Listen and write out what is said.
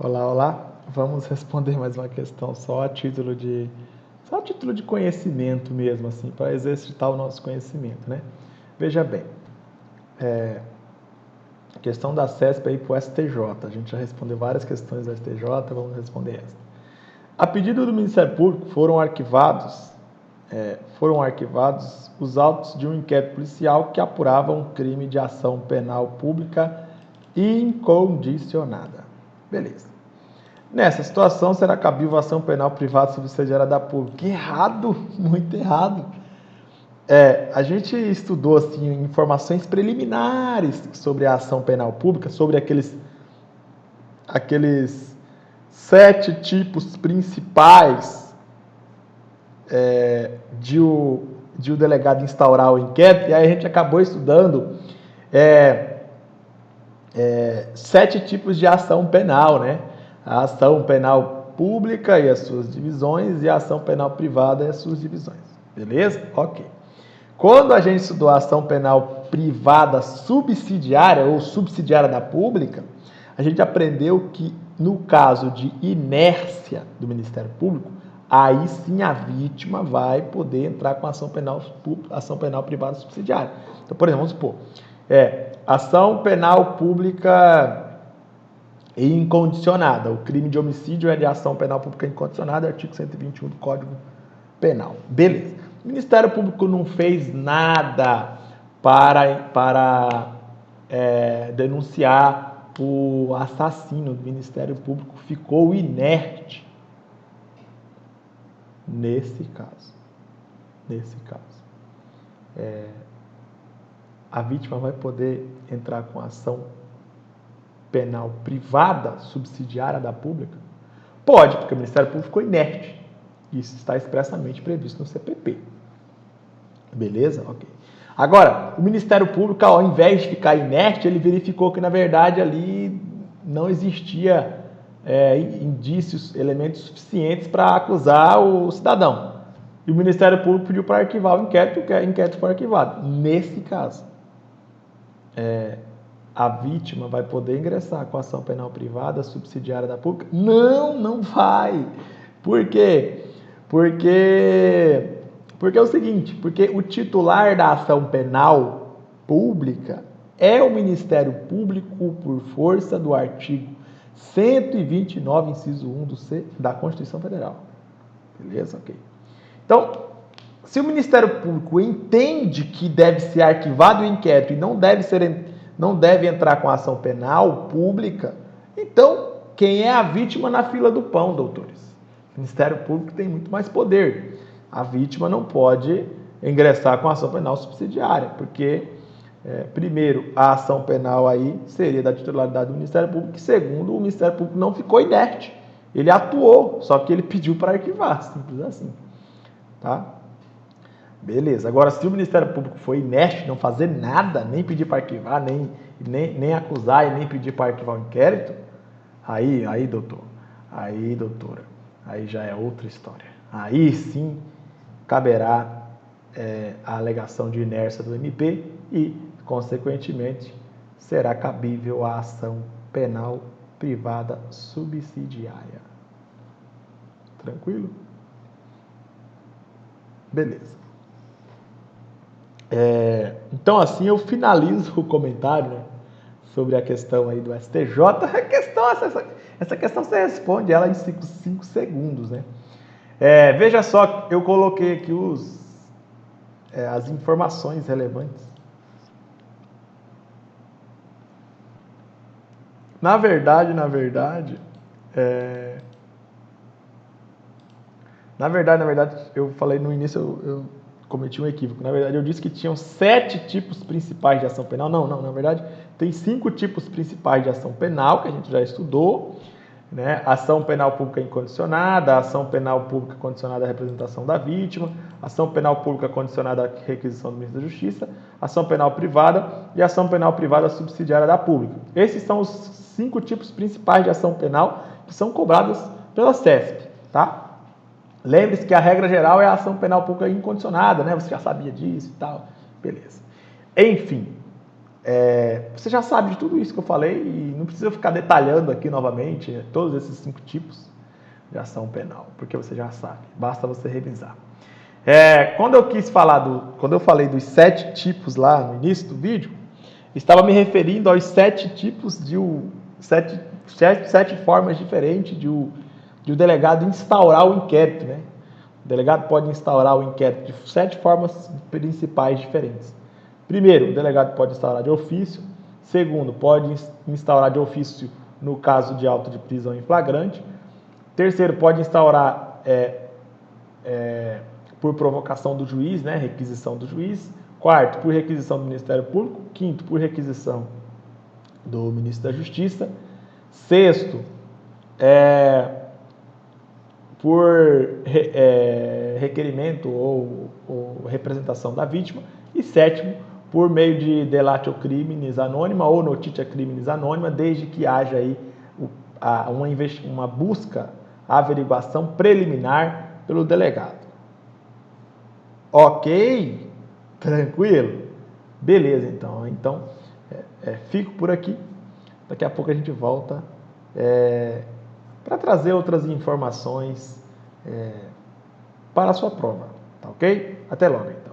Olá, olá. Vamos responder mais uma questão só a título de conhecimento mesmo, assim, para exercitar o nosso conhecimento, né? Veja bem, a questão da CESP aí para o STJ. A gente já respondeu várias questões do STJ, vamos responder essa. A pedido do Ministério Público foram arquivados os autos de um inquérito policial que apurava um crime de ação penal pública incondicionada. Beleza. Nessa situação, será cabível a ação penal privada subsidiária da pública? Errado, muito errado. A gente estudou assim, informações preliminares sobre a ação penal pública, sobre aqueles 7 tipos principais de o delegado instaurar o inquérito, e aí a gente acabou estudando 7 tipos de ação penal, né? A ação penal pública e as suas divisões, e a ação penal privada e as suas divisões. Beleza? Ok. Quando a gente estudou a ação penal privada subsidiária ou subsidiária da pública, a gente aprendeu que, no caso de inércia do Ministério Público, aí sim a vítima vai poder entrar com ação penal privada subsidiária. Então, por exemplo, vamos supor, ação penal pública incondicionada. O crime de homicídio é de ação penal pública incondicionada, artigo 121 do Código Penal. Beleza. O Ministério Público não fez nada para denunciar o assassino. O Ministério Público ficou inerte nesse caso. A vítima vai poder entrar com ação penal privada subsidiária da pública? Pode, porque o Ministério Público ficou inerte. Isso está expressamente previsto no CPP. Beleza? Ok. Agora, o Ministério Público, ao invés de ficar inerte, ele verificou que, na verdade, ali não existia indícios, elementos suficientes para acusar o cidadão. E o Ministério Público pediu para arquivar o inquérito, que o inquérito foi arquivado. Nesse caso, a vítima vai poder ingressar com ação penal privada subsidiária da pública? Não vai. Por quê? Porque é o seguinte, porque o titular da ação penal pública é o Ministério Público por força do artigo 129, inciso 1 da Constituição Federal. Beleza? Ok. Então, se o Ministério Público entende que deve ser arquivado o inquérito e não deve entrar com ação penal pública, então quem é a vítima na fila do pão, doutores? O Ministério Público tem muito mais poder. A vítima não pode ingressar com ação penal subsidiária, porque, primeiro, a ação penal aí seria da titularidade do Ministério Público, e segundo, o Ministério Público não ficou inerte. Ele atuou, só que ele pediu para arquivar, simples assim. Tá? Beleza. Agora, se o Ministério Público foi inerte, não fazer nada, nem pedir para arquivar, nem acusar e nem pedir para arquivar o inquérito, aí, doutora, aí já é outra história. Aí sim caberá a alegação de inércia do MP e, consequentemente, será cabível a ação penal privada subsidiária. Tranquilo? Beleza. Então, assim, eu finalizo o comentário, né, sobre a questão aí do STJ. Essa questão você responde ela em 5 segundos, né? Veja só, eu coloquei aqui as informações relevantes. Na verdade, eu falei no início, eu cometi um equívoco. Na verdade, eu disse que tinham 7 tipos principais de ação penal. Não, na verdade, tem 5 tipos principais de ação penal, que a gente já estudou, né? Ação penal pública incondicionada, ação penal pública condicionada à representação da vítima, ação penal pública condicionada à requisição do ministro da Justiça, ação penal privada e ação penal privada subsidiária da pública. Esses são os 5 tipos principais de ação penal que são cobradas pela CESP, tá? Lembre-se que a regra geral é a ação penal pública incondicionada, né? Você já sabia disso e tal. Beleza. Enfim, Você já sabe de tudo isso que eu falei e não precisa ficar detalhando aqui novamente todos esses 5 tipos de ação penal, porque você já sabe, basta você revisar. Quando eu falei dos 7 tipos lá no início do vídeo, estava me referindo aos 7 tipos de 7 formas diferentes de o delegado instaurar o inquérito, né? O delegado pode instaurar o inquérito de 7 formas principais diferentes. Primeiro, o delegado pode instaurar de ofício. Segundo, pode instaurar de ofício no caso de auto de prisão em flagrante. Terceiro, pode instaurar por provocação do juiz, né, requisição do juiz. Quarto, por requisição do Ministério Público. Quinto, por requisição do Ministro da Justiça. Sexto, por requerimento ou representação da vítima. E sétimo, por meio de delatio criminis anônima ou notitia criminis anônima, desde que haja aí uma busca, averiguação preliminar pelo delegado. Ok? Tranquilo? Beleza, então. Então, fico por aqui. Daqui a pouco a gente volta para trazer outras informações para a sua prova. Tá ok? Até logo, então.